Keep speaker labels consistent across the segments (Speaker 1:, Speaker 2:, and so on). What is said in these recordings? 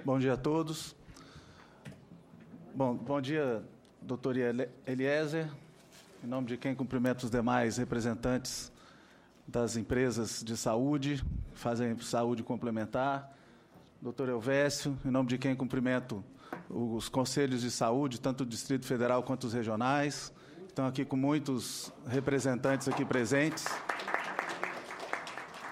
Speaker 1: Bom dia a todos. Bom dia, doutor Eliezer. Em nome de quem cumprimento os demais representantes das empresas de saúde, que fazem saúde complementar. Doutor Elvésio, em nome de quem cumprimento os conselhos de saúde, tanto do Distrito Federal quanto os regionais. Estão aqui com muitos representantes aqui presentes.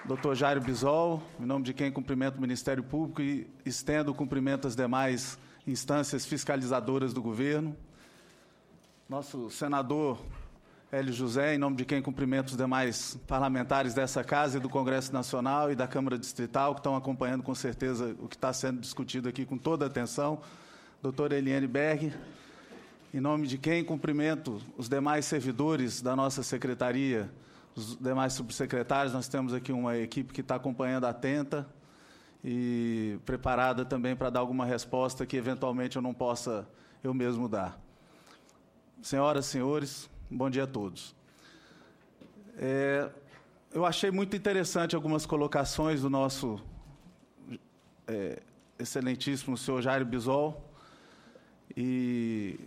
Speaker 1: Doutor Jairo Bisol, em nome de quem cumprimento o Ministério Público e estendo o cumprimento às demais instâncias fiscalizadoras do governo. Nosso senador Hélio José, em nome de quem cumprimento os demais parlamentares dessa Casa e do Congresso Nacional e da Câmara Distrital, que estão acompanhando com certeza o que está sendo discutido aqui com toda a atenção. Doutora Eliane Berg, em nome de quem cumprimento os demais servidores da nossa secretaria, os demais subsecretários. Nós temos aqui uma equipe que está acompanhando atenta e preparada também para dar alguma resposta que, eventualmente, eu não possa eu mesmo dar. Senhoras e senhores, bom dia a todos. Eu achei muito interessante algumas colocações do nosso excelentíssimo senhor Jairo Bisol e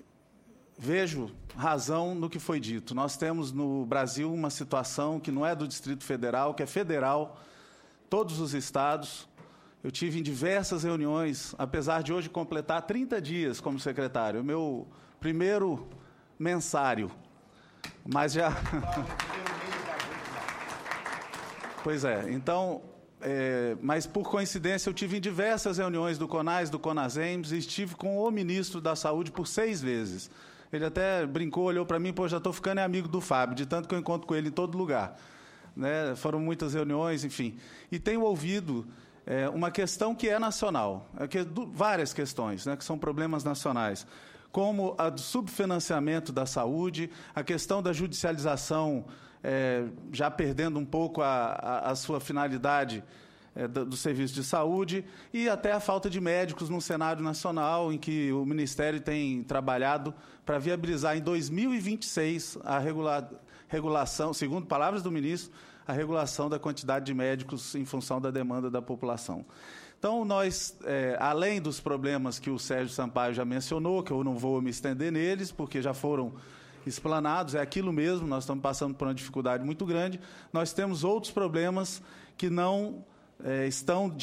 Speaker 1: vejo razão no que foi dito. Nós temos no Brasil uma situação que não é do Distrito Federal, que é federal, todos os estados. Eu tive em diversas reuniões, apesar de hoje completar 30 dias como secretário, o meu primeiro mensário, mas já... Pois é, então, mas por coincidência eu tive em diversas reuniões do CONAS, do CONASEMS, e estive com o ministro da Saúde por 6 vezes. Ele até brincou, olhou para mim, pô, já estou ficando amigo do Fábio, de tanto que eu encontro com ele em todo lugar. Né? Foram muitas reuniões, enfim. E tenho ouvido uma questão que é nacional, várias questões, né, que são problemas nacionais, como a do subfinanciamento da saúde, a questão da judicialização, já perdendo um pouco a sua finalidade do serviço de saúde, e até a falta de médicos num cenário nacional em que o Ministério tem trabalhado para viabilizar em 2026 a regulação, segundo palavras do ministro, a regulação da quantidade de médicos em função da demanda da população. Então, nós, além dos problemas que o Sérgio Sampaio já mencionou, que eu não vou me estender neles, porque já foram explanados, é aquilo mesmo, nós estamos passando por uma dificuldade muito grande, nós temos outros problemas que não estão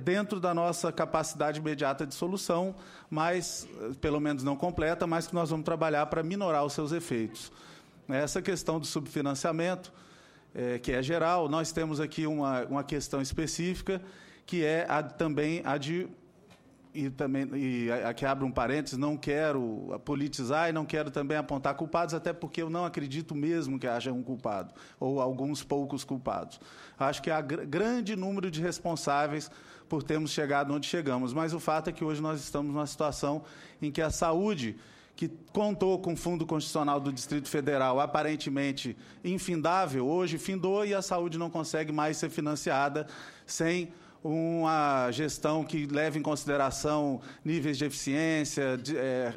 Speaker 1: dentro da nossa capacidade imediata de solução, mas, pelo menos não completa, mas que nós vamos trabalhar para minorar os seus efeitos. Essa questão do subfinanciamento, que é geral, nós temos aqui uma questão específica, que é também a de... E aqui abre um parênteses, não quero politizar e não quero também apontar culpados, até porque eu não acredito mesmo que haja um culpado, ou alguns poucos culpados. Acho que há grande número de responsáveis por termos chegado onde chegamos, mas o fato é que hoje nós estamos numa situação em que a saúde, que contou com o Fundo Constitucional do Distrito Federal, aparentemente infindável, hoje findou e a saúde não consegue mais ser financiada sem uma gestão que leve em consideração níveis de eficiência,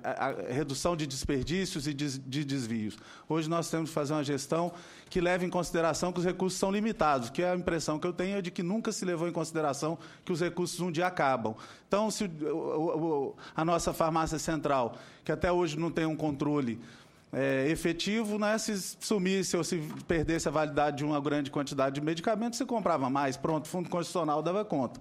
Speaker 1: a redução de desperdícios e de desvios. Hoje nós temos que fazer uma gestão que leve em consideração que os recursos são limitados, que a impressão que eu tenho é de que nunca se levou em consideração que os recursos um dia acabam. Então, se a nossa farmácia central, que até hoje não tem um controle efetivo, né? Se sumisse ou se perdesse a validade de uma grande quantidade de medicamentos, você comprava mais, pronto, o Fundo Constitucional dava conta.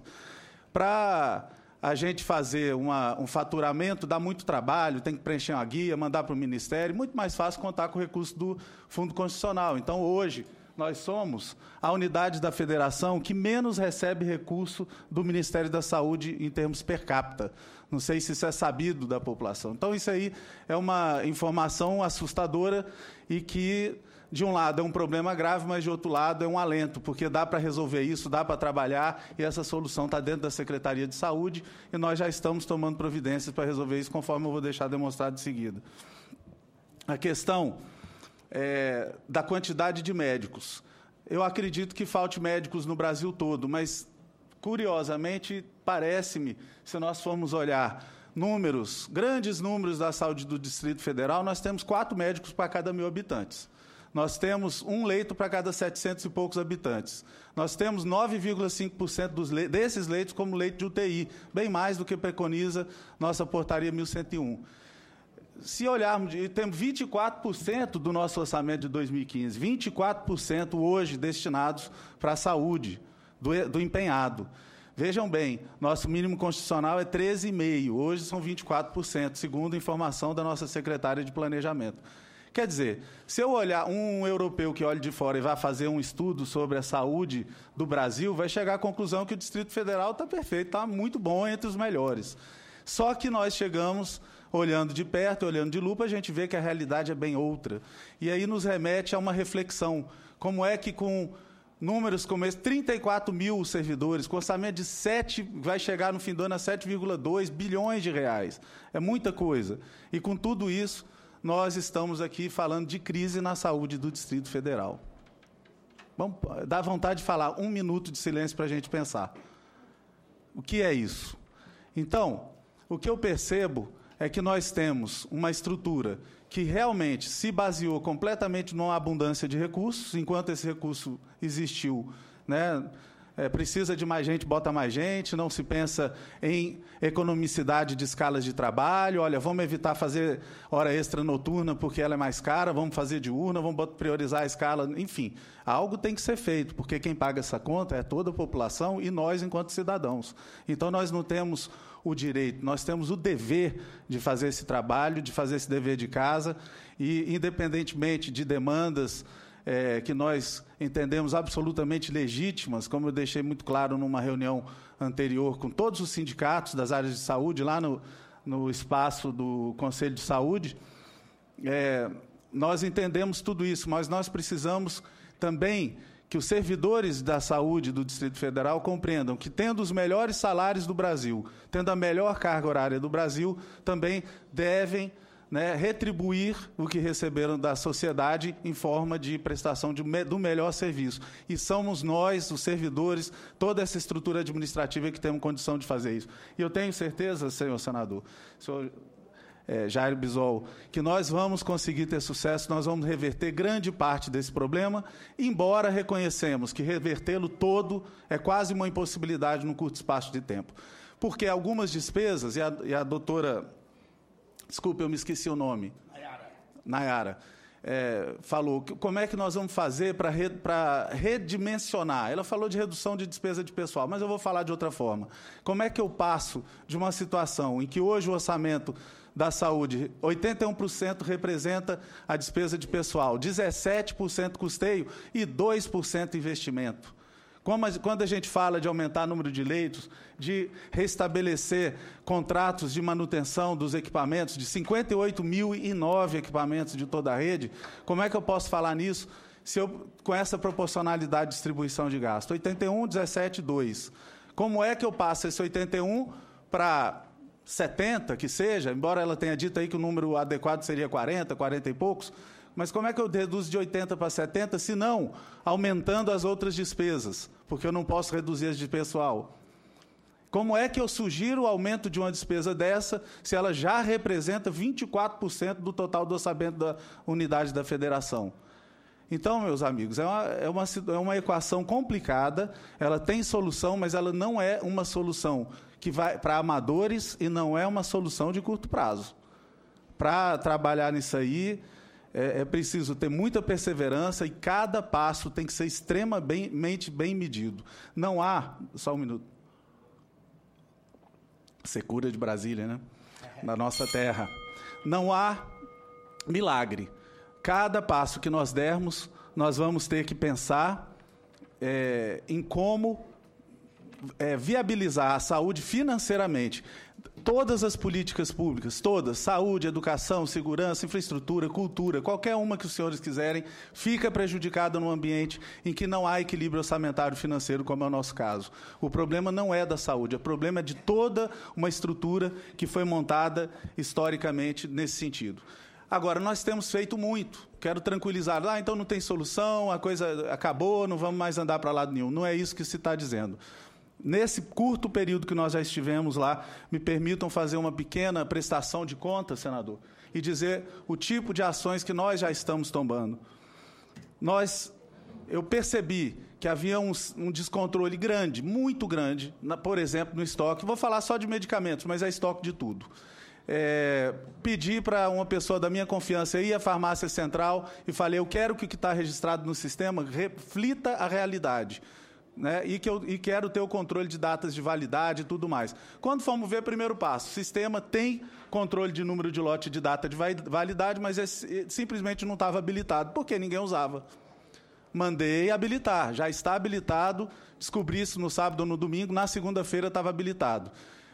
Speaker 1: Para a gente fazer um faturamento, dá muito trabalho, tem que preencher uma guia, mandar para o Ministério, muito mais fácil contar com o recurso do Fundo Constitucional. Então, hoje, nós somos a unidade da federação que menos recebe recurso do Ministério da Saúde em termos per capita. Não sei se isso é sabido da população. Então, isso aí é uma informação assustadora e que, de um lado, é um problema grave, mas, de outro lado, é um alento, porque dá para resolver isso, dá para trabalhar, e essa solução está dentro da Secretaria de Saúde, e nós já estamos tomando providências para resolver isso, conforme eu vou deixar demonstrado de seguida. A questão da quantidade de médicos. Eu acredito que falte médicos no Brasil todo, mas, curiosamente, parece-me, se nós formos olhar grandes números da saúde do Distrito Federal, nós temos 4 médicos para cada 1.000 habitantes. Nós temos um leito para cada 700 e poucos habitantes. Nós temos 9,5% desses leitos como leito de UTI, bem mais do que preconiza nossa portaria 1101. Se olharmos, temos 24% do nosso orçamento de 2015, 24% hoje destinados para a saúde, do empenhado. Vejam bem, nosso mínimo constitucional é 13,5%, hoje são 24%, segundo a informação da nossa secretária de Planejamento. Quer dizer, se eu olhar um europeu que olha de fora e vai fazer um estudo sobre a saúde do Brasil, vai chegar à conclusão que o Distrito Federal está perfeito, está muito bom, entre os melhores. Só que nós chegamos, olhando de perto, olhando de lupa, a gente vê que a realidade é bem outra. E aí nos remete a uma reflexão. Como é que com números como esse, 34 mil servidores, com orçamento de 7, vai chegar no fim do ano a 7,2 bilhões de reais. É muita coisa. E com tudo isso, nós estamos aqui falando de crise na saúde do Distrito Federal. Vamos, dá vontade de falar 1 minuto de silêncio para a gente pensar. O que é isso? Então, o que eu percebo é que nós temos uma estrutura que realmente se baseou completamente numa abundância de recursos, enquanto esse recurso existiu, né? Precisa de mais gente, bota mais gente, não se pensa em economicidade de escalas de trabalho, olha, vamos evitar fazer hora extra noturna porque ela é mais cara, vamos fazer diurna, vamos priorizar a escala, enfim, algo tem que ser feito, porque quem paga essa conta é toda a população e nós enquanto cidadãos. Então, nós não temos o direito, nós temos o dever de fazer esse trabalho, de fazer esse dever de casa, e, independentemente de demandas que nós entendemos absolutamente legítimas, como eu deixei muito claro numa reunião anterior com todos os sindicatos das áreas de saúde, lá no espaço do Conselho de Saúde, nós entendemos tudo isso, mas nós precisamos também que os servidores da saúde do Distrito Federal compreendam que, tendo os melhores salários do Brasil, tendo a melhor carga horária do Brasil, também devem, né, retribuir o que receberam da sociedade em forma de prestação do melhor serviço. E somos nós, os servidores, toda essa estrutura administrativa que temos condição de fazer isso. E eu tenho certeza, senhor senador, senhor Jair Bisol, que nós vamos conseguir ter sucesso, nós vamos reverter grande parte desse problema, embora reconhecemos que revertê-lo todo é quase uma impossibilidade num curto espaço de tempo. Porque algumas despesas, e a doutora... Desculpe, eu me esqueci o nome. Nayara. Falou, como é que nós vamos fazer para redimensionar? Ela falou de redução de despesa de pessoal, mas eu vou falar de outra forma. Como é que eu passo de uma situação em que hoje o orçamento da saúde, 81% representa a despesa de pessoal, 17% custeio e 2% investimento? Quando a gente fala de aumentar o número de leitos, de restabelecer contratos de manutenção dos equipamentos, de 58.009 equipamentos de toda a rede, como é que eu posso falar nisso com essa proporcionalidade de distribuição de gasto? 81, 17, 2. Como é que eu passo esse 81 para 70, que seja, embora ela tenha dito aí que o número adequado seria 40, 40 e poucos, mas como é que eu reduzo de 80 para 70, se não aumentando as outras despesas? Porque eu não posso reduzir as de pessoal. Como é que eu sugiro o aumento de uma despesa dessa, se ela já representa 24% do total do orçamento da unidade da federação? Então, meus amigos, é uma equação complicada, ela tem solução, mas ela não é uma solução que vai para amadores e não é uma solução de curto prazo. Para trabalhar nisso aí, é preciso ter muita perseverança e cada passo tem que ser extremamente bem medido. Não há... Só um minuto. Secura de Brasília, né? Na nossa terra. Não há milagre. Cada passo que nós dermos, nós vamos ter que pensar em como viabilizar a saúde financeiramente. Todas as políticas públicas, todas, saúde, educação, segurança, infraestrutura, cultura, qualquer uma que os senhores quiserem, fica prejudicada num ambiente em que não há equilíbrio orçamentário financeiro, como é o nosso caso. O problema não é da saúde, o problema é de toda uma estrutura que foi montada historicamente nesse sentido. Agora, nós temos feito muito. Quero tranquilizar. Então não tem solução, a coisa acabou, não vamos mais andar para lado nenhum. Não é isso que se está dizendo. Nesse curto período que nós já estivemos lá, me permitam fazer uma pequena prestação de contas, senador, e dizer o tipo de ações que nós já estamos tomando. eu percebi que havia um descontrole grande, muito grande, por exemplo, no estoque. Vou falar só de medicamentos, mas é estoque de tudo. Pedi para uma pessoa da minha confiança ir à farmácia central e falei, eu quero que o que está registrado no sistema reflita a realidade. Né? E quero ter o controle de datas de validade e tudo mais. Quando fomos ver, primeiro passo, o sistema tem controle de número de lote de data de validade, mas simplesmente não estava habilitado, porque ninguém usava. Mandei habilitar, já está habilitado, descobri isso no sábado ou no domingo, na segunda-feira estava habilitado.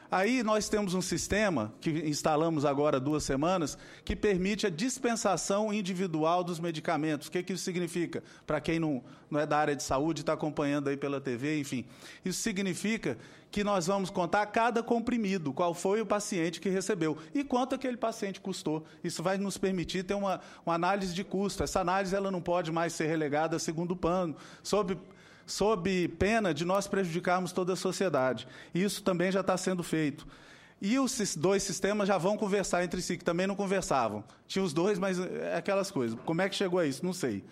Speaker 1: Aí nós temos um sistema, que instalamos agora há 2 semanas, que permite a dispensação individual dos medicamentos. O que isso significa? Para quem não é da área de saúde, está acompanhando aí pela TV, enfim. Isso significa que nós vamos contar cada comprimido, qual foi o paciente que recebeu e quanto aquele paciente custou. Isso vai nos permitir ter uma análise de custo. Essa análise ela não pode mais ser relegada a segundo plano, sob pena de nós prejudicarmos toda a sociedade. Isso também já está sendo feito. E os 2 sistemas já vão conversar entre si, que também não conversavam. Tinha os 2, mas é aquelas coisas. Como é que chegou a isso? Não sei.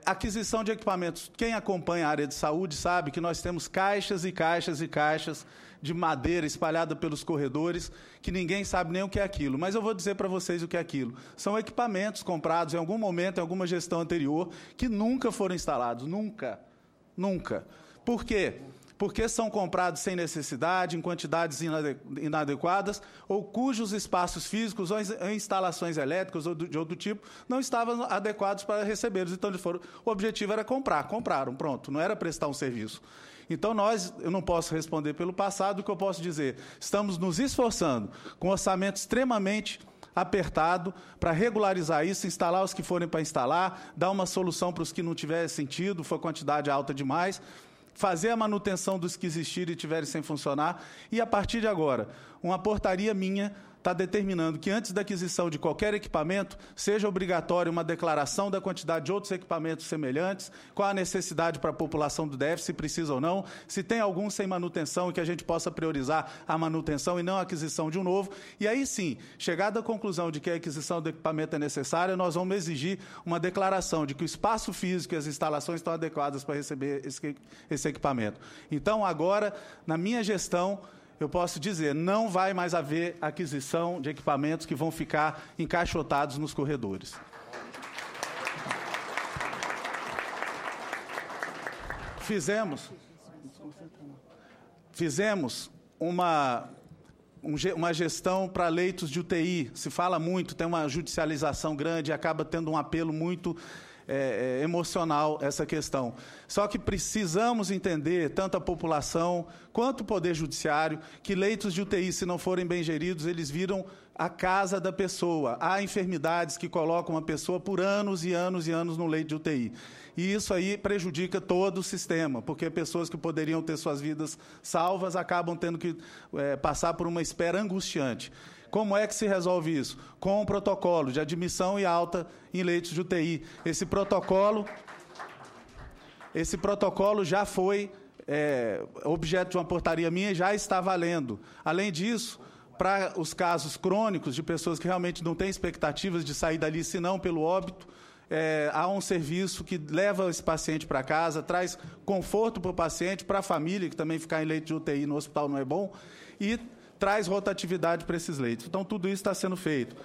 Speaker 1: Aquisição de equipamentos. Quem acompanha a área de saúde sabe que nós temos caixas e caixas e caixas de madeira espalhada pelos corredores, que ninguém sabe nem o que é aquilo. Mas eu vou dizer para vocês o que é aquilo. São equipamentos comprados em algum momento, em alguma gestão anterior, que nunca foram instalados. Nunca. Nunca. Por quê? Porque são comprados sem necessidade, em quantidades inadequadas, ou cujos espaços físicos ou instalações elétricas ou de outro tipo não estavam adequados para recebê-los. Então, o objetivo era comprar. Compraram, pronto. Não era prestar um serviço. Então, eu não posso responder pelo passado, o que eu posso dizer? Estamos nos esforçando, com orçamento extremamente apertado, para regularizar isso, instalar os que forem para instalar, dar uma solução para os que não tiverem sentido, for quantidade alta demais, fazer a manutenção dos que existirem e estiverem sem funcionar, e, a partir de agora, uma portaria minha está determinando que, antes da aquisição de qualquer equipamento, seja obrigatória uma declaração da quantidade de outros equipamentos semelhantes, qual a necessidade para a população do DF, se precisa ou não, se tem algum sem manutenção e que a gente possa priorizar a manutenção e não a aquisição de um novo. E aí sim, chegada à conclusão de que a aquisição do equipamento é necessária, nós vamos exigir uma declaração de que o espaço físico e as instalações estão adequadas para receber esse equipamento. Então, agora, na minha gestão, eu posso dizer, não vai mais haver aquisição de equipamentos que vão ficar encaixotados nos corredores. Fizemos uma gestão para leitos de UTI. Se fala muito, tem uma judicialização grande, acaba tendo um apelo muito emocional essa questão. Só que precisamos entender, tanto a população quanto o Poder Judiciário, que leitos de UTI, se não forem bem geridos, eles viram a casa da pessoa. Há enfermidades que colocam uma pessoa por anos e anos e anos no leito de UTI. E isso aí prejudica todo o sistema, porque pessoas que poderiam ter suas vidas salvas acabam tendo que passar por uma espera angustiante. Como é que se resolve isso? Com um protocolo de admissão e alta em leitos de UTI. Esse protocolo já foi objeto de uma portaria minha e já está valendo. Além disso, para os casos crônicos de pessoas que realmente não têm expectativas de sair dali, senão pelo óbito, há um serviço que leva esse paciente para casa, traz conforto para o paciente, para a família, que também ficar em leito de UTI no hospital não é bom, e traz rotatividade para esses leitos. Então, tudo isso está sendo feito.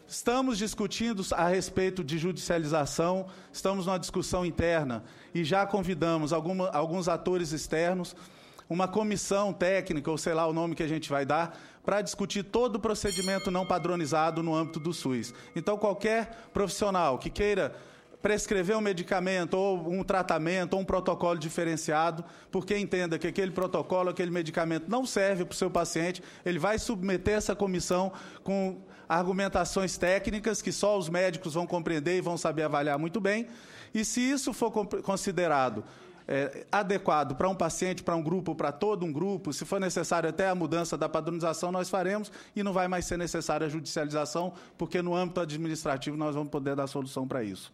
Speaker 1: Estamos discutindo a respeito de judicialização, estamos numa discussão interna e já convidamos alguns atores externos, uma comissão técnica, ou sei lá o nome que a gente vai dar, para discutir todo o procedimento não padronizado no âmbito do SUS. Então, qualquer profissional que queira prescrever um medicamento, ou um tratamento, ou um protocolo diferenciado, porque entenda que aquele protocolo, aquele medicamento não serve para o seu paciente, ele vai submeter essa comissão com argumentações técnicas que só os médicos vão compreender e vão saber avaliar muito bem, e se isso for considerado adequado para um paciente, para um grupo, para todo um grupo, se for necessário até a mudança da padronização, nós faremos, e não vai mais ser necessária a judicialização, porque no âmbito administrativo nós vamos poder dar solução para isso.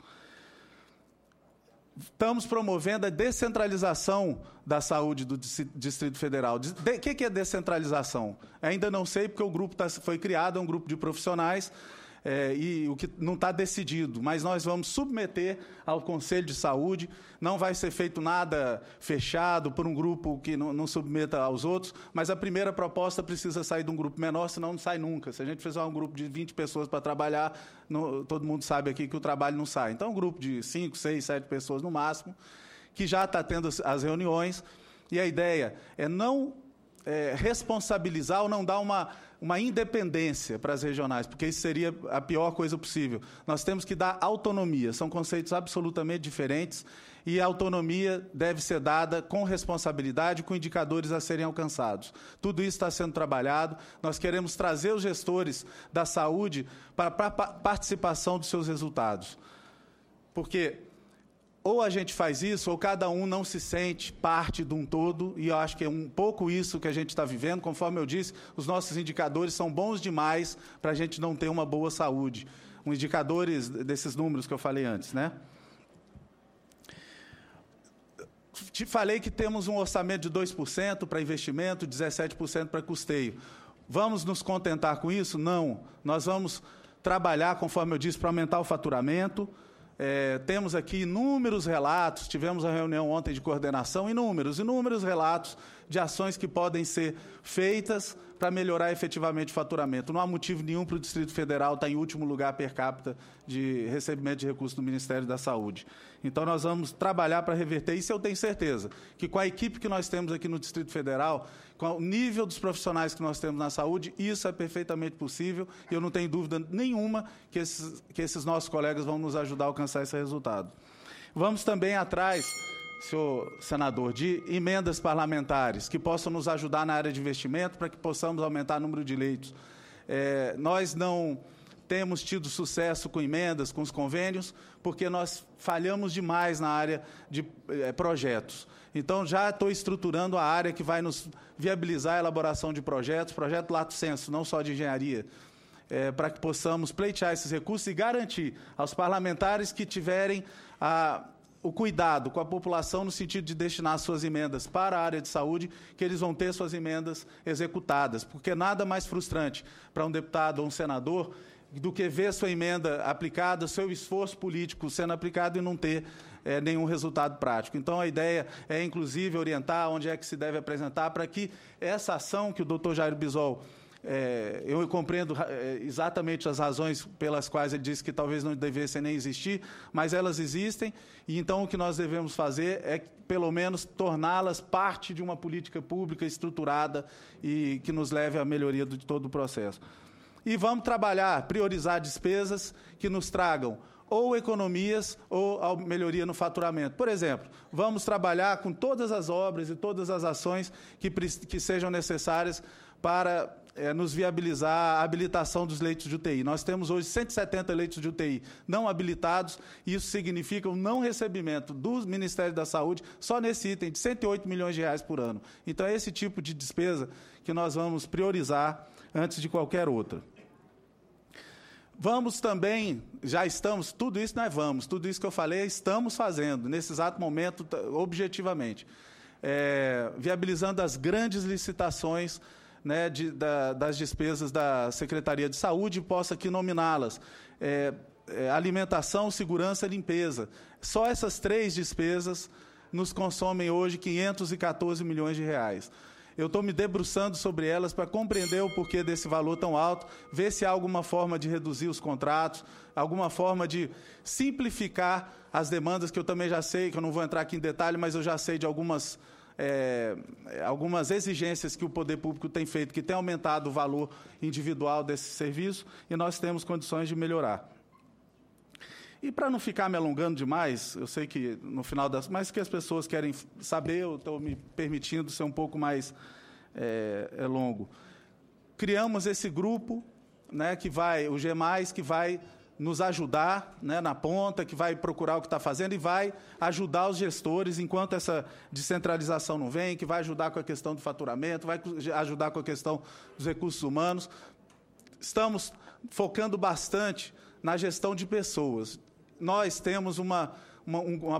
Speaker 1: Estamos promovendo a descentralização da saúde do Distrito Federal. O que é descentralização? Ainda não sei, porque o grupo foi criado, é um grupo de profissionais. e o que não está decidido, mas nós vamos submeter ao Conselho de Saúde, não vai ser feito nada fechado por um grupo que não submeta aos outros, mas a primeira proposta precisa sair de um grupo menor, senão não sai nunca. Se a gente fizer um grupo de 20 pessoas para trabalhar, todo mundo sabe aqui que o trabalho não sai. Então, um grupo de 5, 6, 7 pessoas no máximo, que já está tendo as reuniões, e a ideia é não responsabilizar ou não dar uma independência para as regionais, porque isso seria a pior coisa possível. Nós temos que dar autonomia, são conceitos absolutamente diferentes, e a autonomia deve ser dada com responsabilidade, com indicadores a serem alcançados. Tudo isso está sendo trabalhado, nós queremos trazer os gestores da saúde para a participação dos seus resultados. Porque ou a gente faz isso, ou cada um não se sente parte de um todo, e eu acho que é um pouco isso que a gente está vivendo. Conforme eu disse, os nossos indicadores são bons demais para a gente não ter uma boa saúde. Os indicadores desses números que eu falei antes, né? Te falei que temos um orçamento de 2% para investimento, 17% para custeio. Vamos nos contentar com isso? Não. Nós vamos trabalhar, conforme eu disse, para aumentar o faturamento. Temos aqui inúmeros relatos, tivemos a reunião ontem de coordenação, inúmeros relatos de ações que podem ser feitas para melhorar efetivamente o faturamento. Não há motivo nenhum para o Distrito Federal estar em último lugar per capita de recebimento de recursos do Ministério da Saúde. Então, nós vamos trabalhar para reverter isso. Eu tenho certeza que, com a equipe que nós temos aqui no Distrito Federal, com o nível dos profissionais que nós temos na saúde, isso é perfeitamente possível, e eu não tenho dúvida nenhuma que esses nossos colegas vão nos ajudar a alcançar esse resultado. Vamos também atrás, senhor senador, de emendas parlamentares que possam nos ajudar na área de investimento para que possamos aumentar o número de leitos. Nós não temos tido sucesso com emendas, com os convênios, porque nós falhamos demais na área de projetos. Então, já estou estruturando a área que vai nos viabilizar a elaboração de projetos, projeto lato sensu, não só de engenharia, para que possamos pleitear esses recursos e garantir aos parlamentares que tiverem o cuidado com a população no sentido de destinar suas emendas para a área de saúde, que eles vão ter suas emendas executadas, porque nada mais frustrante para um deputado ou um senador do que ver sua emenda aplicada, seu esforço político sendo aplicado e não ter nenhum resultado prático. Então, a ideia é, inclusive, orientar onde é que se deve apresentar para que essa ação que o doutor Jair Bisol, eu compreendo exatamente as razões pelas quais ele disse que talvez não devessem nem existir, mas elas existem, e então o que nós devemos fazer é, pelo menos, torná-las parte de uma política pública estruturada e que nos leve à melhoria de todo o processo. E vamos trabalhar, priorizar despesas que nos tragam ou economias ou a melhoria no faturamento. Por exemplo, vamos trabalhar com todas as obras e todas as ações que sejam necessárias para nos viabilizar a habilitação dos leitos de UTI. Nós temos hoje 170 leitos de UTI não habilitados, e isso significa o não recebimento do Ministério da Saúde só nesse item de R$108 milhões por ano. Então, é esse tipo de despesa que nós vamos priorizar antes de qualquer outra. Vamos também, já estamos, tudo isso não é vamos, tudo isso que eu falei, estamos fazendo, nesse exato momento, objetivamente, viabilizando as grandes licitações, né, das despesas da Secretaria de Saúde, posso aqui nominá-las. Alimentação, segurança e limpeza. Só essas 3 despesas nos consomem hoje R$514 milhões. Eu estou me debruçando sobre elas para compreender o porquê desse valor tão alto, ver se há alguma forma de reduzir os contratos, alguma forma de simplificar as demandas, que eu também já sei, que eu não vou entrar aqui em detalhe, mas eu já sei de algumas exigências que o poder público tem feito, que tem aumentado o valor individual desse serviço, e nós temos condições de melhorar. E para não ficar me alongando demais, eu sei que no final mas que as pessoas querem saber, eu estou me permitindo ser um pouco mais longo. Criamos esse grupo, né, o G+, que vai nos ajudar, né, na ponta, que vai procurar o que está fazendo e vai ajudar os gestores enquanto essa descentralização não vem, que vai ajudar com a questão do faturamento, vai ajudar com a questão dos recursos humanos. Estamos focando bastante na gestão de pessoas. Nós temos uma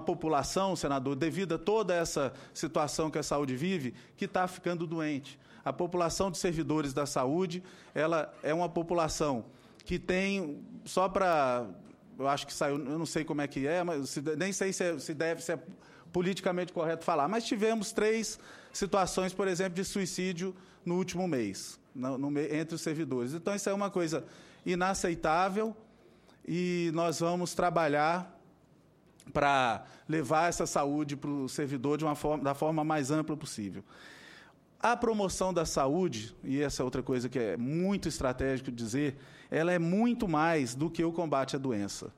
Speaker 1: população, senador, devido a toda essa situação que a saúde vive, que está ficando doente. A população de servidores da saúde, ela é uma população que tem, só para... Eu acho que saiu, eu não sei como é que é, mas nem sei se deve ser politicamente correto falar, mas tivemos 3 situações, por exemplo, de suicídio no último mês, entre os servidores. Então, isso é uma coisa inaceitável e nós vamos trabalhar para levar essa saúde para o servidor da forma mais ampla possível. A promoção da saúde, e essa é outra coisa que é muito estratégico dizer, ela é muito mais do que o combate à doença.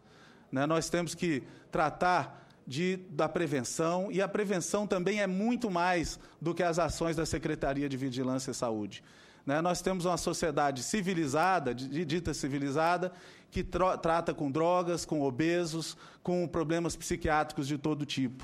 Speaker 1: Né? Nós temos que tratar da prevenção, e a prevenção também é muito mais do que as ações da Secretaria de Vigilância e Saúde. Né? Nós temos uma sociedade civilizada, dita civilizada, que trata com drogas, com obesos, com problemas psiquiátricos de todo tipo.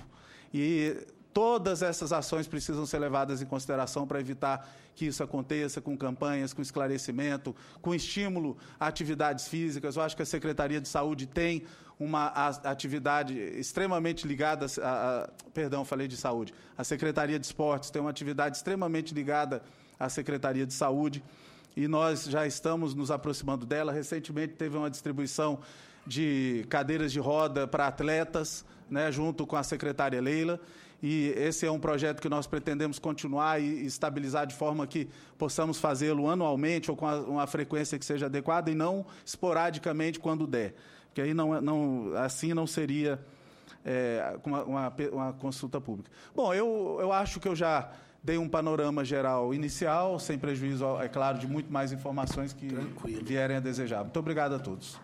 Speaker 1: E todas essas ações precisam ser levadas em consideração para evitar que isso aconteça, com campanhas, com esclarecimento, com estímulo a atividades físicas. Eu acho que a Secretaria de Saúde tem uma atividade extremamente ligada perdão, falei de saúde. A Secretaria de Esportes tem uma atividade extremamente ligada à Secretaria de Saúde e nós já estamos nos aproximando dela. Recentemente teve uma distribuição de cadeiras de roda para atletas, né, junto com a secretária Leila, e esse é um projeto que nós pretendemos continuar e estabilizar de forma que possamos fazê-lo anualmente ou com uma frequência que seja adequada e não esporadicamente quando der, porque aí assim não seria uma consulta pública. Bom, eu acho que eu já dei um panorama geral inicial, sem prejuízo, é claro, de muito mais informações que vierem a desejar. Muito obrigado a todos.